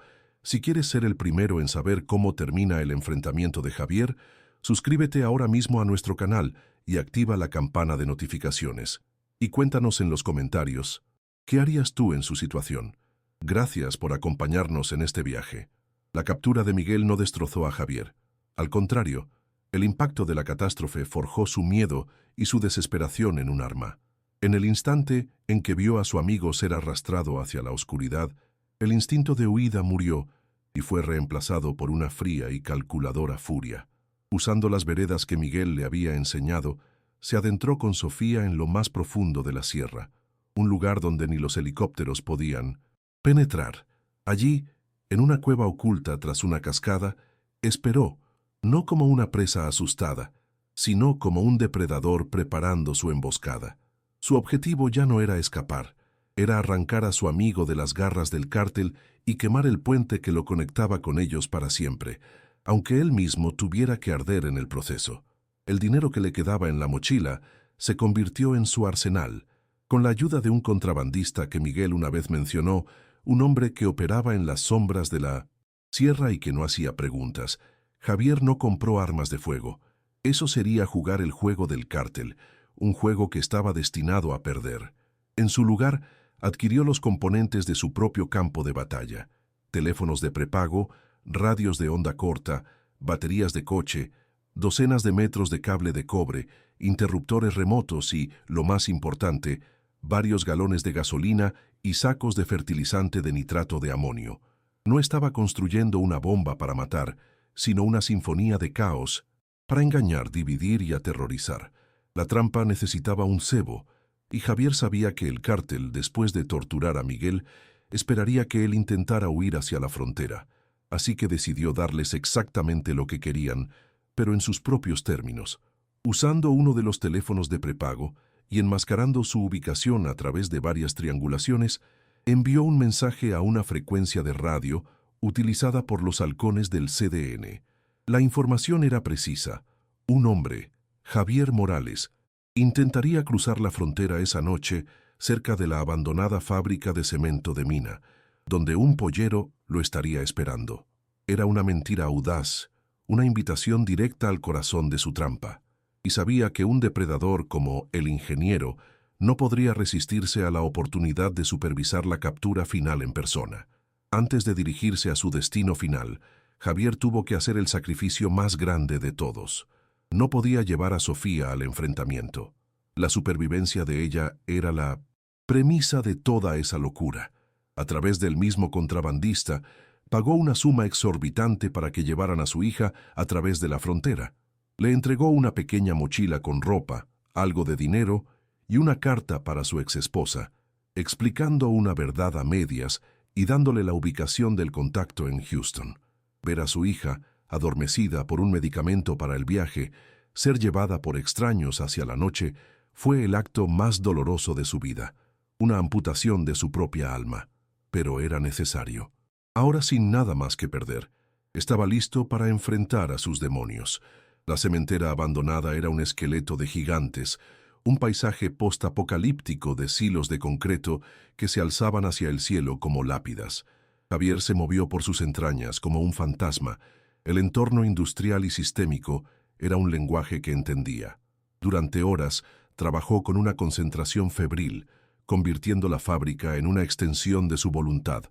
Si quieres ser el primero en saber cómo termina el enfrentamiento de Javier, suscríbete ahora mismo a nuestro canal y activa la campana de notificaciones. Y cuéntanos en los comentarios, ¿qué harías tú en su situación? Gracias por acompañarnos en este viaje. La captura de Miguel no destrozó a Javier. Al contrario, el impacto de la catástrofe forjó su miedo y su desesperación en un arma. En el instante en que vio a su amigo ser arrastrado hacia la oscuridad, el instinto de huida murió y fue reemplazado por una fría y calculadora furia. Usando las veredas que Miguel le había enseñado, se adentró con Sofía en lo más profundo de la sierra, un lugar donde ni los helicópteros podían penetrar. Allí, en una cueva oculta tras una cascada, esperó, no como una presa asustada, sino como un depredador preparando su emboscada. Su objetivo ya no era escapar, era arrancar a su amigo de las garras del cártel y quemar el puente que lo conectaba con ellos para siempre, aunque él mismo tuviera que arder en el proceso. El dinero que le quedaba en la mochila se convirtió en su arsenal. Con la ayuda de un contrabandista que Miguel una vez mencionó, un hombre que operaba en las sombras de la sierra y que no hacía preguntas, Javier no compró armas de fuego. Eso sería jugar el juego del cártel, un juego que estaba destinado a perder. En su lugar, adquirió los componentes de su propio campo de batalla: teléfonos de prepago, radios de onda corta, baterías de coche, docenas de metros de cable de cobre, interruptores remotos y, lo más importante, varios galones de gasolina y sacos de fertilizante de nitrato de amonio. No estaba construyendo una bomba para matar, sino una sinfonía de caos para engañar, dividir y aterrorizar. La trampa necesitaba un cebo, y Javier sabía que el cártel, después de torturar a Miguel, esperaría que él intentara huir hacia la frontera. Así que decidió darles exactamente lo que querían, pero en sus propios términos. Usando uno de los teléfonos de prepago y enmascarando su ubicación a través de varias triangulaciones, envió un mensaje a una frecuencia de radio utilizada por los halcones del CDN. La información era precisa. Un hombre, Javier Morales, intentaría cruzar la frontera esa noche cerca de la abandonada fábrica de cemento de Mina, donde un pollero lo estaría esperando. Era una mentira audaz, una invitación directa al corazón de su trampa, y sabía que un depredador como el ingeniero no podría resistirse a la oportunidad de supervisar la captura final en persona. Antes de dirigirse a su destino final, Javier tuvo que hacer el sacrificio más grande de todos. No podía llevar a Sofía al enfrentamiento. La supervivencia de ella era la premisa de toda esa locura. A través del mismo contrabandista, pagó una suma exorbitante para que llevaran a su hija a través de la frontera. Le entregó una pequeña mochila con ropa, algo de dinero y una carta para su exesposa, explicando una verdad a medias y dándole la ubicación del contacto en Houston. Ver a su hija, adormecida por un medicamento para el viaje, ser llevada por extraños hacia la noche, fue el acto más doloroso de su vida, una amputación de su propia alma. Pero era necesario. Ahora, sin nada más que perder, estaba listo para enfrentar a sus demonios. La cementera abandonada era un esqueleto de gigantes, un paisaje postapocalíptico de silos de concreto que se alzaban hacia el cielo como lápidas. Javier se movió por sus entrañas como un fantasma. El entorno industrial y sistémico era un lenguaje que entendía. Durante horas trabajó con una concentración febril, convirtiendo la fábrica en una extensión de su voluntad.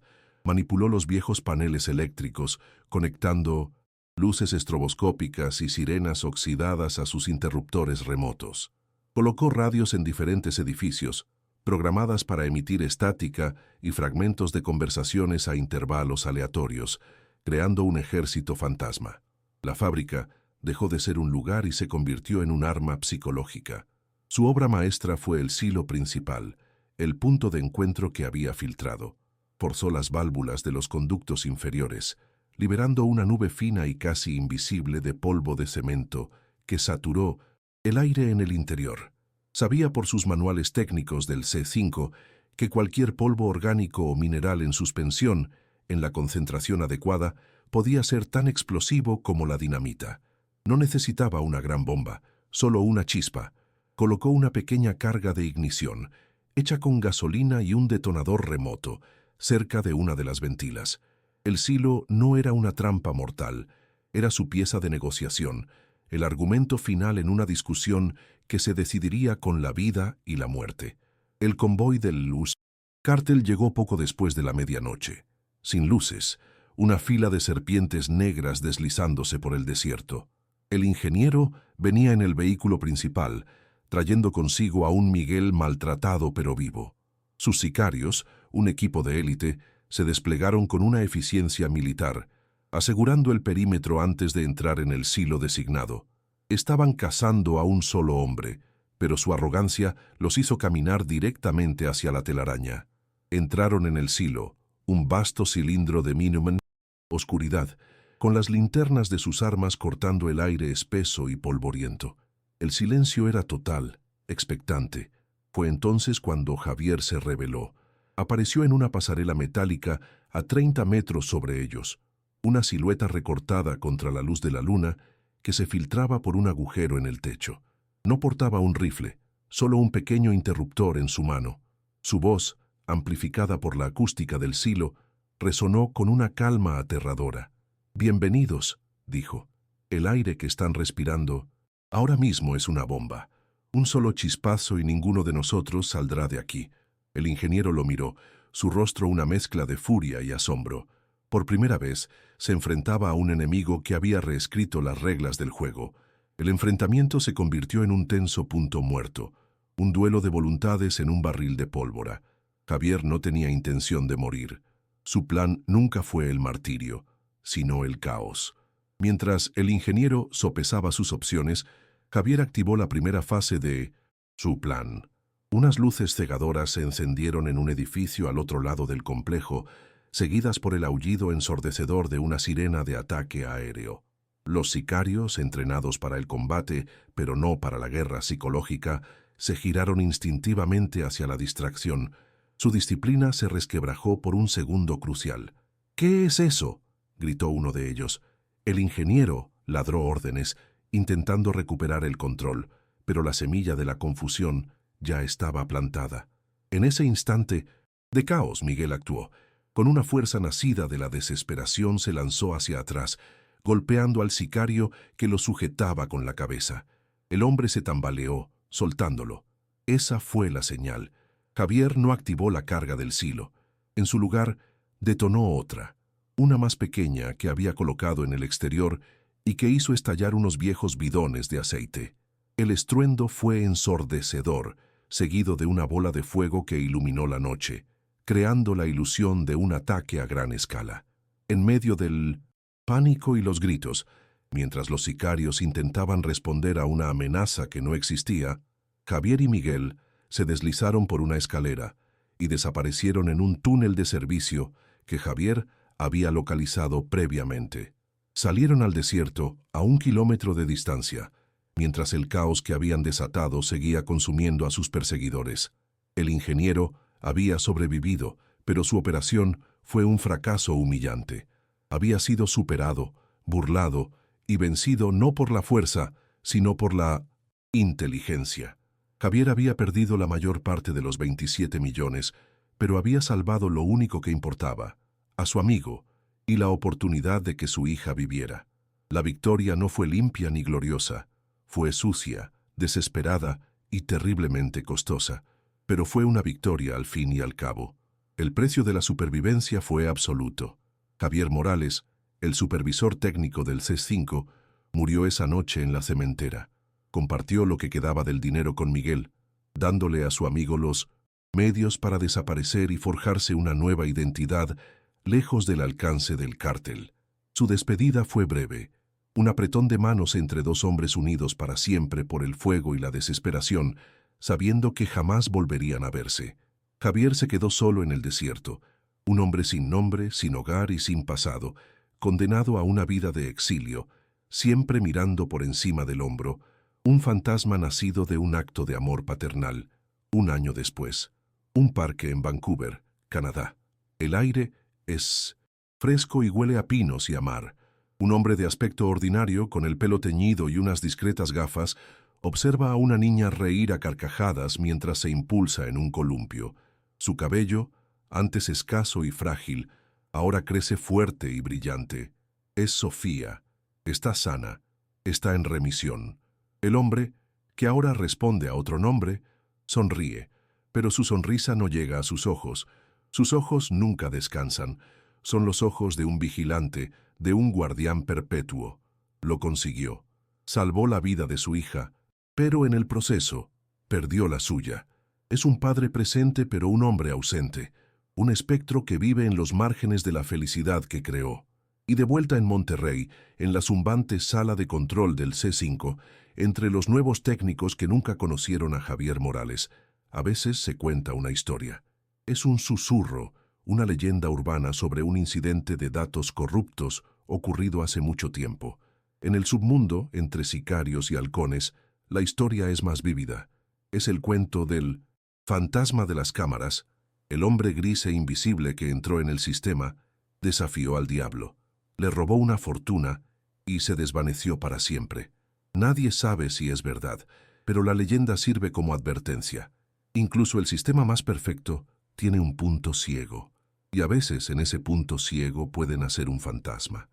Manipuló los viejos paneles eléctricos, conectando luces estroboscópicas y sirenas oxidadas a sus interruptores remotos. Colocó radios en diferentes edificios, programadas para emitir estática y fragmentos de conversaciones a intervalos aleatorios, creando un ejército fantasma. La fábrica dejó de ser un lugar y se convirtió en un arma psicológica. Su obra maestra fue el silo principal, el punto de encuentro que había filtrado. Forzó las válvulas de los conductos inferiores, liberando una nube fina y casi invisible de polvo de cemento que saturó el aire en el interior. Sabía por sus manuales técnicos del C5 que cualquier polvo orgánico o mineral en suspensión, en la concentración adecuada, podía ser tan explosivo como la dinamita. No necesitaba una gran bomba, solo una chispa. Colocó una pequeña carga de ignición, hecha con gasolina y un detonador remoto, cerca de una de las ventilas. El silo no era una trampa mortal, era su pieza de negociación, el argumento final en una discusión que se decidiría con la vida y la muerte. El convoy del Luz Cártel llegó poco después de la medianoche. Sin luces, una fila de serpientes negras deslizándose por el desierto. El ingeniero venía en el vehículo principal, trayendo consigo a un Miguel maltratado pero vivo. Sus sicarios, un equipo de élite, se desplegaron con una eficiencia militar, asegurando el perímetro antes de entrar en el silo designado. Estaban cazando a un solo hombre, pero su arrogancia los hizo caminar directamente hacia la telaraña. Entraron en el silo, un vasto cilindro de minumen, oscuridad, con las linternas de sus armas cortando el aire espeso y polvoriento. El silencio era total, expectante. Fue entonces cuando Javier se reveló. Apareció en una pasarela metálica a 30 metros sobre ellos, una silueta recortada contra la luz de la luna que se filtraba por un agujero en el techo. No portaba un rifle, solo un pequeño interruptor en su mano. Su voz, amplificada por la acústica del silo, resonó con una calma aterradora. «Bienvenidos», dijo. «El aire que están respirando ahora mismo es una bomba. Un solo chispazo y ninguno de nosotros saldrá de aquí». El ingeniero lo miró, su rostro una mezcla de furia y asombro. Por primera vez, se enfrentaba a un enemigo que había reescrito las reglas del juego. El enfrentamiento se convirtió en un tenso punto muerto, un duelo de voluntades en un barril de pólvora. Javier no tenía intención de morir. Su plan nunca fue el martirio, sino el caos. Mientras el ingeniero sopesaba sus opciones, Javier activó la primera fase de su plan. Unas luces cegadoras se encendieron en un edificio al otro lado del complejo, seguidas por el aullido ensordecedor de una sirena de ataque aéreo. Los sicarios, entrenados para el combate, pero no para la guerra psicológica, se giraron instintivamente hacia la distracción. Su disciplina se resquebrajó por un segundo crucial. «¿Qué es eso?», gritó uno de ellos. El ingeniero ladró órdenes, intentando recuperar el control, pero la semilla de la confusión ya estaba plantada. En ese instante de caos, Miguel actuó. Con una fuerza nacida de la desesperación se lanzó hacia atrás, golpeando al sicario que lo sujetaba con la cabeza. El hombre se tambaleó, soltándolo. Esa fue la señal. Javier no activó la carga del silo. En su lugar, detonó otra, una más pequeña que había colocado en el exterior y que hizo estallar unos viejos bidones de aceite. El estruendo fue ensordecedor, seguido de una bola de fuego que iluminó la noche, creando la ilusión de un ataque a gran escala. En medio del pánico y los gritos, mientras los sicarios intentaban responder a una amenaza que no existía, Javier y Miguel se deslizaron por una escalera y desaparecieron en un túnel de servicio que Javier había localizado previamente. Salieron al desierto a 1 kilómetro de distancia, mientras el caos que habían desatado seguía consumiendo a sus perseguidores. El ingeniero había sobrevivido, pero su operación fue un fracaso humillante. Había sido superado, burlado y vencido no por la fuerza, sino por la inteligencia. Javier había perdido la mayor parte de los 27 millones, pero había salvado lo único que importaba, a su amigo, y la oportunidad de que su hija viviera. La victoria no fue limpia ni gloriosa. Fue sucia, desesperada y terriblemente costosa, pero fue una victoria al fin y al cabo. El precio de la supervivencia fue absoluto. Javier Morales, el supervisor técnico del C5, murió esa noche en la cementera. Compartió lo que quedaba del dinero con Miguel, dándole a su amigo los medios para desaparecer y forjarse una nueva identidad lejos del alcance del cártel. Su despedida fue breve. Un apretón de manos entre dos hombres unidos para siempre por el fuego y la desesperación, sabiendo que jamás volverían a verse. Javier se quedó solo en el desierto, un hombre sin nombre, sin hogar y sin pasado, condenado a una vida de exilio, siempre mirando por encima del hombro, un fantasma nacido de un acto de amor paternal. 1 año después, un parque en Vancouver, Canadá. El aire es fresco y huele a pinos y a mar. Un hombre de aspecto ordinario, con el pelo teñido y unas discretas gafas, observa a una niña reír a carcajadas mientras se impulsa en un columpio. Su cabello, antes escaso y frágil, Ahora crece fuerte y brillante. Es Sofía. Está sana. Está en remisión. El hombre, que ahora responde a otro nombre, sonríe, pero su sonrisa no llega a sus ojos. Sus ojos nunca descansan. Son los ojos de un vigilante, de un guardián perpetuo. Lo consiguió. Salvó la vida de su hija, pero en el proceso perdió la suya. Es un padre presente pero un hombre ausente, un espectro que vive en los márgenes de la felicidad que creó. Y de vuelta en Monterrey, en la zumbante sala de control del C5, entre los nuevos técnicos que nunca conocieron a Javier Morales, a veces se cuenta una historia. Es un susurro, una leyenda urbana sobre un incidente de datos corruptos ocurrido hace mucho tiempo. En el submundo, entre sicarios y halcones, la historia es más vívida. Es el cuento del fantasma de las cámaras, el hombre gris e invisible que entró en el sistema, desafió al diablo, le robó una fortuna y se desvaneció para siempre. Nadie sabe si es verdad, pero la leyenda sirve como advertencia. Incluso el sistema más perfecto tiene un punto ciego, y a veces en ese punto ciego puede nacer un fantasma.